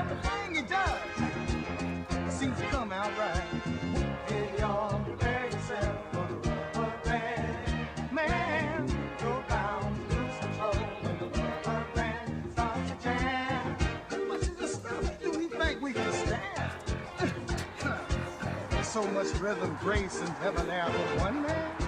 The thing he does seems to come out right. Hey, y'all, prepare yourself for the rubber band. Man, you're bound to lose control when the rubber band starts to jam. How much of this stuff do we think we can stand? There's so much rhythm, grace, and debonair for one man.